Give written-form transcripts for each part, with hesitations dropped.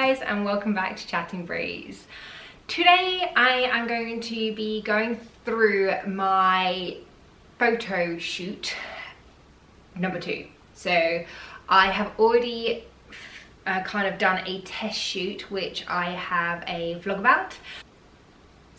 guys, and welcome back to Chatting Breeze. Today I am going to be going through my photo shoot number 2. So I have already kind of done a test shoot, which I have a vlog about.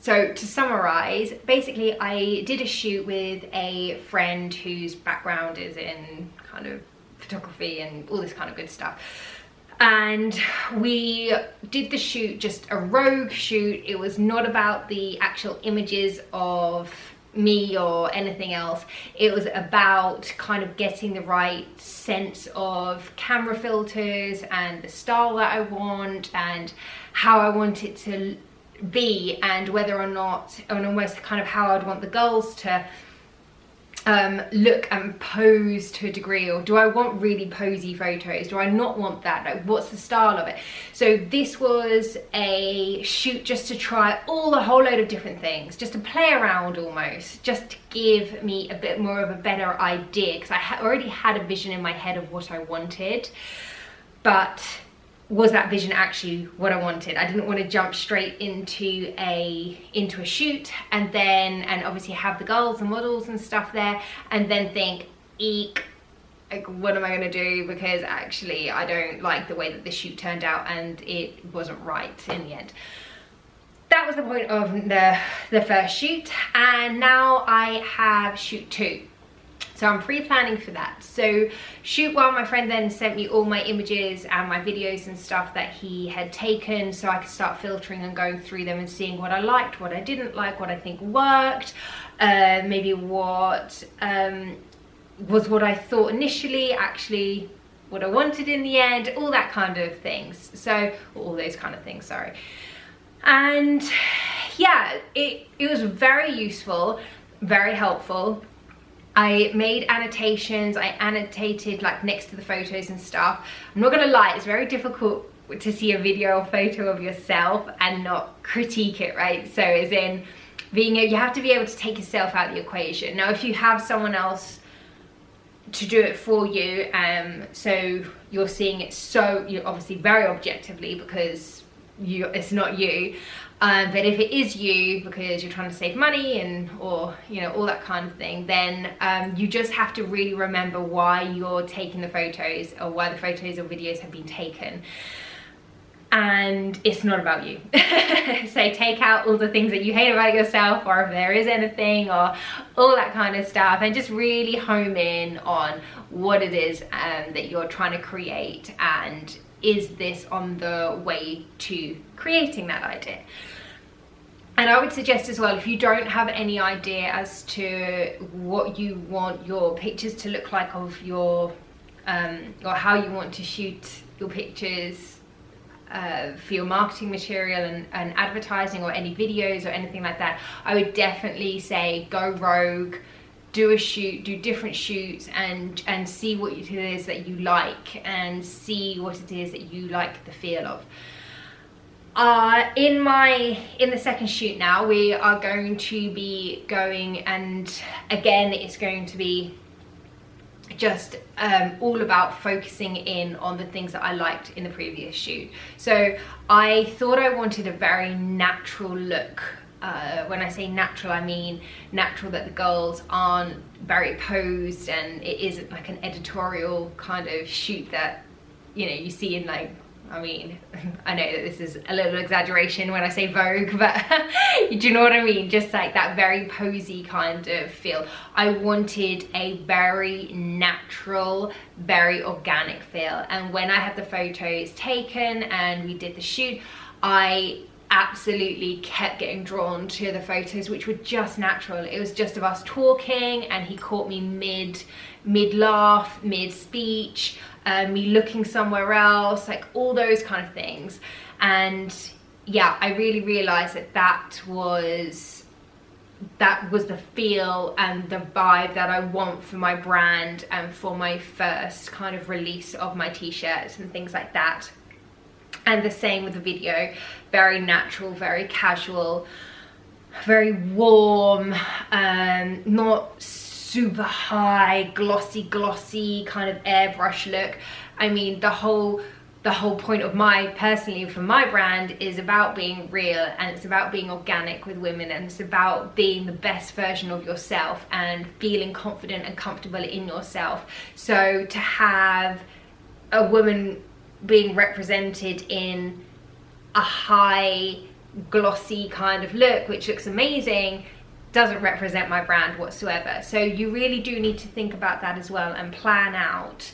So to summarize, basically I did a shoot with a friend whose background is in kind of photography and all this kind of good stuff. And we did the shoot, just a rogue shoot. It was not about the actual images of me or anything else. It was about kind of getting the right sense of camera filters and the style that I want and how I want it to be, and whether or not, and almost kind of how I'd want the girls to look and pose to a degree, or do I want really posy photos? Do I not want that? Like, what's the style of it? So this was a shoot just to try a whole load of different things, just to play around almost, just to give me a bit more of a better idea, because I already had a vision in my head of what I wanted, but was that vision actually what I wanted? I didn't want to jump straight into a shoot and obviously have the girls and models and stuff there and then think, eek, like what am I going to do, because actually I don't like the way that the shoot turned out and it wasn't right in the end. That was the point of the first shoot, and now I have shoot 2. So I'm pre-planning for that. So shoot 1, my friend then sent me all my images and my videos and stuff that he had taken, so I could start filtering and going through them and seeing what I liked, what I didn't like, what I think worked, maybe what was what I thought initially, actually what I wanted in the end, all that kind of things. So all those kind of things, sorry. And yeah, it was very useful, very helpful. I made annotations, I annotated like next to the photos and stuff. I'm not gonna lie, it's very difficult to see a video or photo of yourself and not critique it, right? So as in, you have to be able to take yourself out of the equation. Now if you have someone else to do it for you, so you're seeing it, so you're obviously very objectively because it's not you. But if it is you, because you're trying to save money and or you know, all that kind of thing, then you just have to really remember why you're taking the photos, or why the photos or videos have been taken, and it's not about you. So take out all the things that you hate about yourself, or if there is anything, or all that kind of stuff, and just really home in on what it is that you're trying to create, and is this on the way to creating that idea. And I would suggest as well, if you don't have any idea as to what you want your pictures to look like of your, or how you want to shoot your pictures for your marketing material and advertising, or any videos or anything like that, I would definitely say go rogue, do a shoot, do different shoots, and see what it is that you like, and see what it is that you like the feel of. In the second shoot now, we are going to be going, and again it's going to be just all about focusing in on the things that I liked in the previous shoot. So I thought I wanted a very natural look. When I say natural, I mean natural that the girls aren't very posed, and it isn't like an editorial kind of shoot that, you know, you see in, like, I mean, I know that this is a little exaggeration when I say Vogue, but do you know what I mean? Just like that very posy kind of feel. I wanted a very natural, very organic feel. And when I had the photos taken and we did the shoot, I absolutely kept getting drawn to the photos, which were just natural. It was just of us talking, and he caught me mid laugh, mid speech, me looking somewhere else, like all those kind of things. And yeah, I really realized that was the feel and the vibe that I want for my brand and for my first kind of release of my t-shirts and things like that. And the same with the video, very natural, very casual, very warm, not super high, glossy kind of airbrush look. I mean, the whole the whole point of personally for my brand is about being real, and it's about being organic with women, and it's about being the best version of yourself and feeling confident and comfortable in yourself. So to have a woman being represented in a high glossy kind of look, which looks amazing, doesn't represent my brand whatsoever. So you really do need to think about that as well and plan out,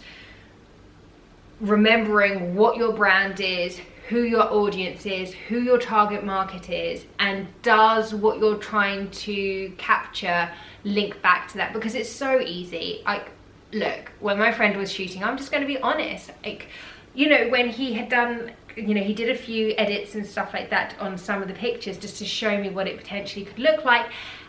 remembering what your brand is, who your audience is, who your target market is, and does what you're trying to capture link back to that, because it's so easy. Like, look, when my friend was shooting, I'm just going to be honest, like, you know, when he had done, you know, he did a few edits and stuff like that on some of the pictures just to show me what it potentially could look like.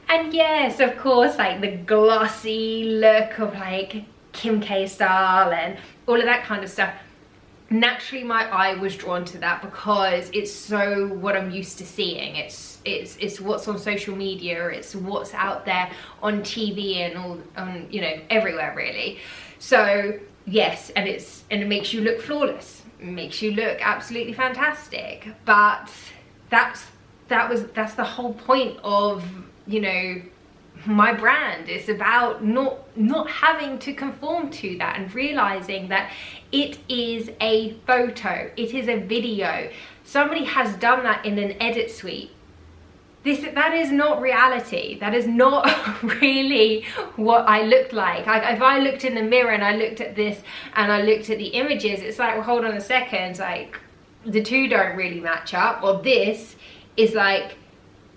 And yes, of course, like the glossy look of like Kim K style and all of that kind of stuff. Naturally, my eye was drawn to that because it's so what I'm used to seeing. It's what's on social media, it's what's out there on TV and all, you know, everywhere really. So yes, and it makes you look flawless, it makes you look absolutely fantastic. But that's the whole point of, you know, my brand. Is about not having to conform to that, and realizing that it is a photo, it is a video, somebody has done that in an edit suite. That is not reality. That is not really what I looked like. If I looked in the mirror and I looked at this and I looked at the images, it's like, well, hold on a second, like the two don't really match up. Or this is like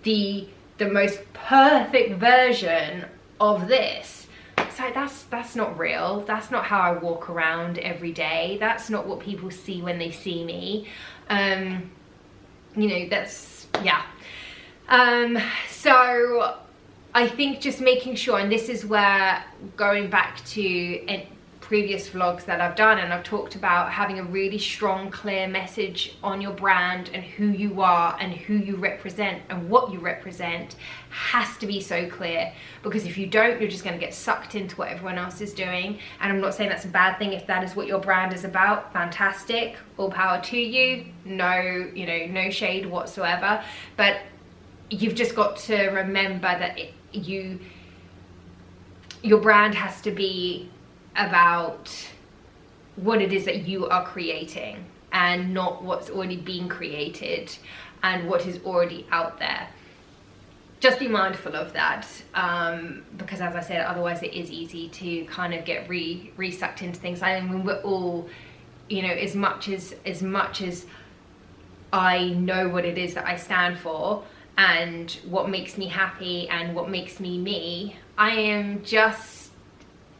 the most perfect version of this. It's like, that's not real. That's not how I walk around every day. That's not what people see when they see me. You know, that's, yeah. So I think just making sure, and this is where, going back to previous vlogs that I've done, and I've talked about having a really strong, clear message on your brand and who you are and who you represent and what you represent has to be so clear, because if you don't, you're just going to get sucked into what everyone else is doing. And I'm not saying that's a bad thing. If that is what your brand is about, fantastic, all power to you. No, you know, no shade whatsoever. But you've just got to remember that your brand has to be about what it is that you are creating, and not what's already being created and what is already out there. Just be mindful of that, because as I said, otherwise it is easy to kind of get re-sucked into things. I mean, we're all, you know, as much as I know what it is that I stand for and what makes me happy and what makes me me, I am just,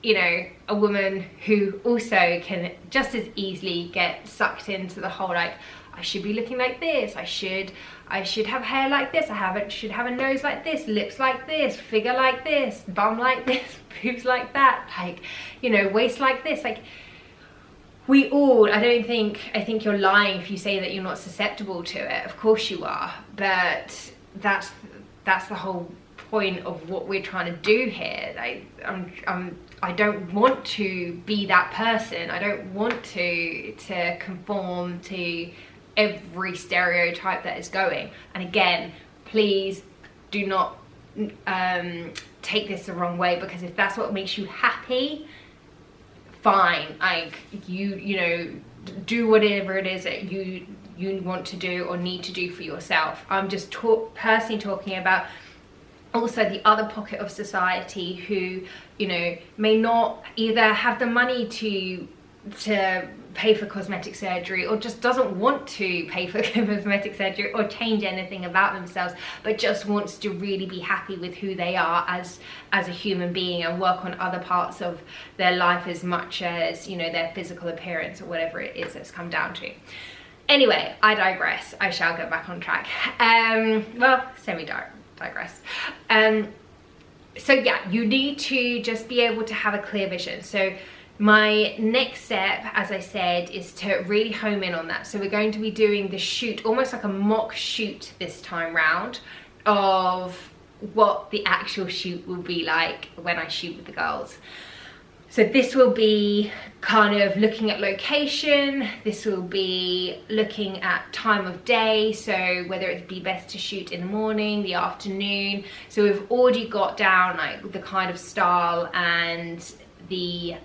you know, a woman who also can just as easily get sucked into the whole, like, I should be looking like this, I should have hair like this, should have a nose like this, lips like this, figure like this, bum like this, boobs like that, like, you know, waist like this. Like, we all, I think you're lying if you say that you're not susceptible to it. Of course you are, but that's the whole point of what we're trying to do here. I don't want to be that person. I don't want to conform to every stereotype that is going. And again, please do not take this the wrong way, because if that's what makes you happy, fine. Like, you know, do whatever it is that you want to do or need to do for yourself. I'm just personally talking about also the other pocket of society who, you know, may not either have the money to pay for cosmetic surgery, or just doesn't want to pay for cosmetic surgery or change anything about themselves, but just wants to really be happy with who they are as a human being, and work on other parts of their life as much as, you know, their physical appearance or whatever it is that's come down to. Anyway, I digress. I shall get back on track. Well, digress. So yeah, you need to just be able to have a clear vision. So my next step, as I said, is to really home in on that. So we're going to be doing the shoot, almost like a mock shoot this time round, of what the actual shoot will be like when I shoot with the girls. So this will be kind of looking at location, this will be looking at time of day, so whether it'd be best to shoot in the morning, the afternoon. So we've already got down like the kind of style and the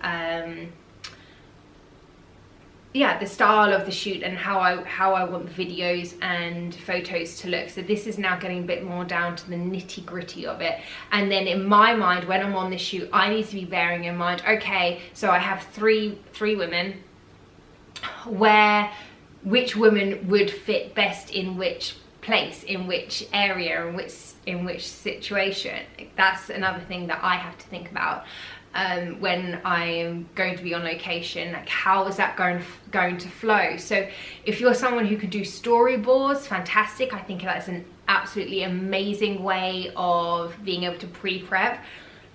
the style of the shoot and how I want the videos and photos to look. So this is now getting a bit more down to the nitty gritty of it. And then in my mind, when I'm on the shoot, I need to be bearing in mind, okay, so I have three women, which women would fit best in which place, in which area, in which situation. That's another thing that I have to think about. When I am going to be on location, like how is that going to flow? So if you're someone who can do storyboards, fantastic. I think that's an absolutely amazing way of being able to pre-prep.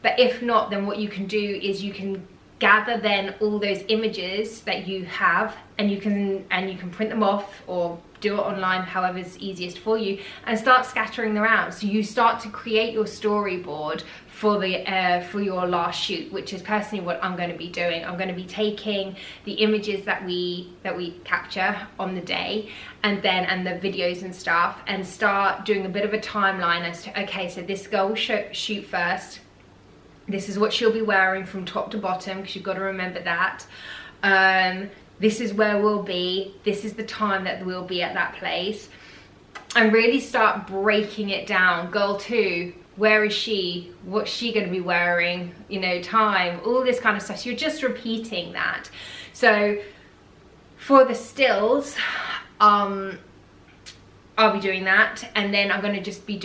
But if not, then what you can do is you can gather then all those images that you have, and you can print them off or do it online, however's easiest for you, and start scattering them around. So you start to create your storyboard for your last shoot, which is personally what I'm going to be doing. I'm going to be taking the images that we capture on the day and the videos and stuff, and start doing a bit of a timeline as to, okay, so this girl will shoot first. This is what she'll be wearing from top to bottom, because you've got to remember that. This is where we'll be. This is the time that we'll be at that place. And really start breaking it down. Girl 2, where is she? What's she going to be wearing? You know, time, all this kind of stuff. So you're just repeating that. So for the stills, I'll be doing that, and then I'm going to just be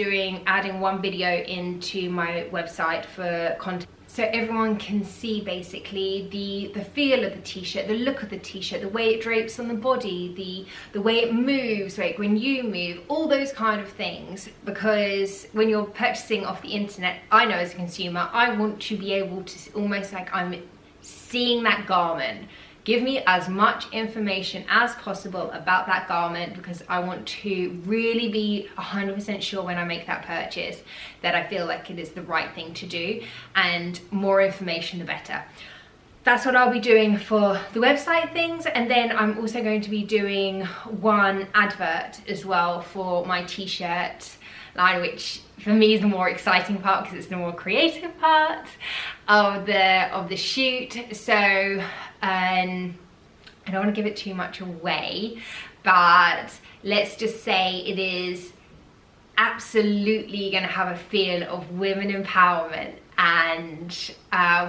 adding one video into my website for content, so everyone can see basically the feel of the t-shirt, the look of the t-shirt, the way it drapes on the body, the way it moves, like when you move, all those kind of things. Because when you're purchasing off the internet, I know as a consumer, I want to be able to almost like I'm seeing that garment. Give me as much information as possible about that garment, because I want to really be 100% sure when I make that purchase that I feel like it is the right thing to do, and more information the better. That's what I'll be doing for the website things. And then I'm also going to be doing one advert as well for my t-shirt line, which for me is the more exciting part because it's the more creative part of the shoot. So I don't want to give it too much away, but let's just say it is absolutely going to have a feel of women empowerment and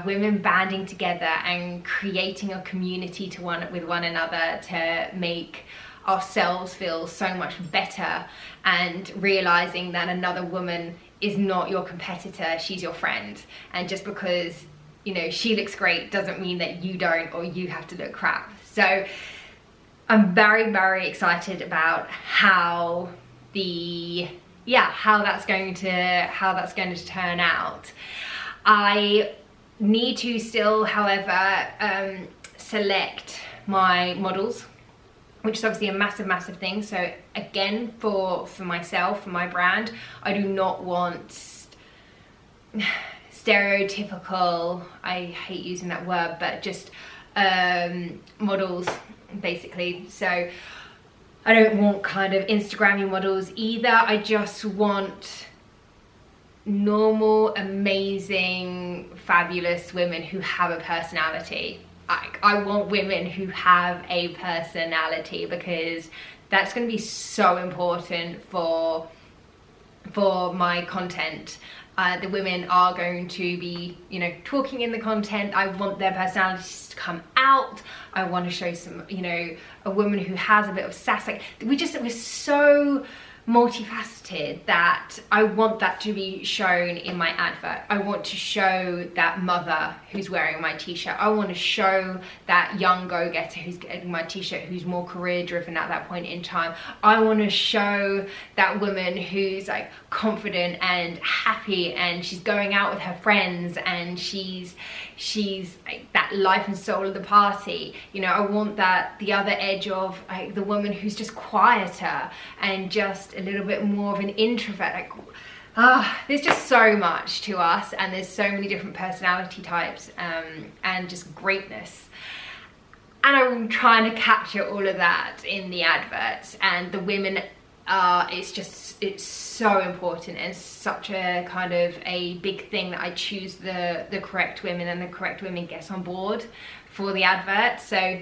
women banding together and creating a community with one another to make ourselves feel so much better, and realizing that another woman is not your competitor, she's your friend. And just because, you know, she looks great doesn't mean that you don't, or you have to look crap. So I'm very, very excited about how that's going to turn out. I need to still, however, select my models, which is obviously a massive thing. So again, for myself, for my brand, I do not want stereotypical, I hate using that word, but just models basically. So I don't want kind of Instagrammy models either. I just want normal, amazing, fabulous women who have a personality. I want women who have a personality, because that's going to be so important for my content. The women are going to be, you know, talking in the content. I want their personalities to come out. I want to show some, you know, a woman who has a bit of sass. Like, we're so multifaceted that I want that to be shown in my advert. I want to show that mother who's wearing my t-shirt. I want to show that young go-getter who's getting my t-shirt, who's more career driven at that point in time. I want to show that woman who's like confident and happy, and she's going out with her friends, and she's like that life and soul of the party. You know, I want that the other edge of like the woman who's just quieter and just a little bit more of an introvert. Like, there's just so much to us, and there's so many different personality types, and just greatness. And I'm trying to capture all of that in the adverts, and the women it's so important, and such a kind of a big thing that I choose the correct women, and the correct women get on board for the advert. So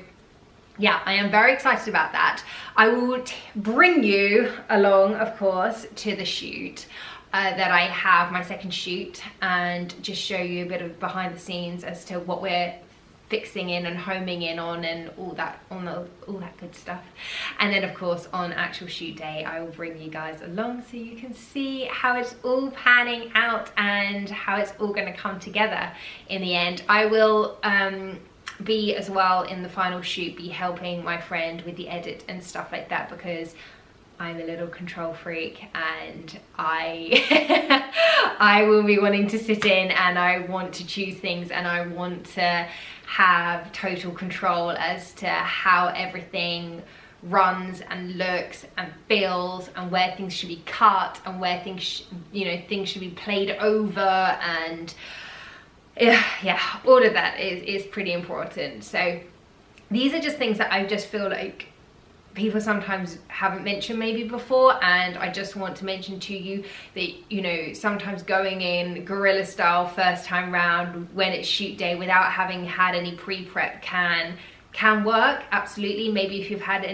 yeah, I am very excited about that. I will bring you along, of course, to the shoot that I have, my second shoot, and just show you a bit of behind the scenes as to what we're fixing in and homing in on, and all that good stuff. And then of course on actual shoot day I will bring you guys along so you can see how it's all panning out and how it's all going to come together in the end. I will be as well in the final shoot, be helping my friend with the edit and stuff like that, because I'm a little control freak, and I will be wanting to sit in, and I want to choose things, and I want to have total control as to how everything runs and looks and feels, and where things should be cut, and where things things should be played over, and yeah, all of that is pretty important. So these are just things that I just feel like people sometimes haven't mentioned maybe before, and I just want to mention to you that, you know, sometimes going in guerrilla style first time round when it's shoot day without having had any pre-prep can work, absolutely. Maybe if you've had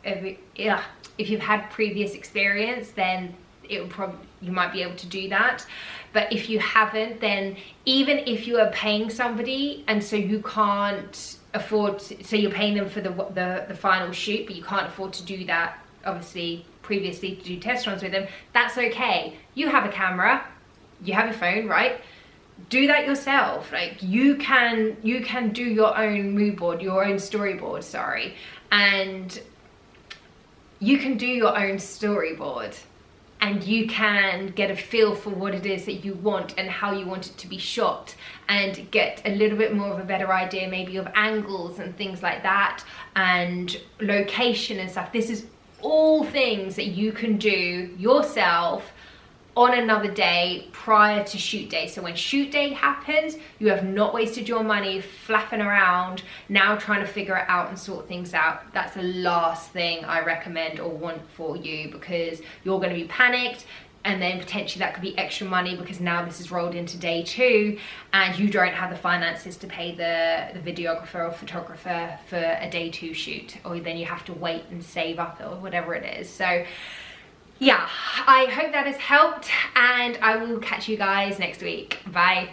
if you've had previous experience, then it will probably, you might be able to do that. But if you haven't, then even if you are paying somebody and so you can't afford to, so you're paying them for the final shoot, but you can't afford to do that obviously previously to do test runs with them, that's okay. You have a camera, you have your phone, right? Do that yourself. Like you can do your own mood board, your own storyboard, sorry, and you can do your own storyboard, and you can get a feel for what it is that you want and how you want it to be shot, and get a little bit more of a better idea maybe of angles and things like that, and location and stuff. This is all things that you can do yourself on another day prior to shoot day. So when shoot day happens, you have not wasted your money flapping around now trying to figure it out and sort things out. That's the last thing I recommend or want for you, because you're going to be panicked, and then potentially that could be extra money because now this is rolled into day 2 and you don't have the finances to pay the videographer or photographer for a day 2 shoot, or then you have to wait and save up or whatever it is. So yeah, I hope that has helped, and I will catch you guys next week. Bye.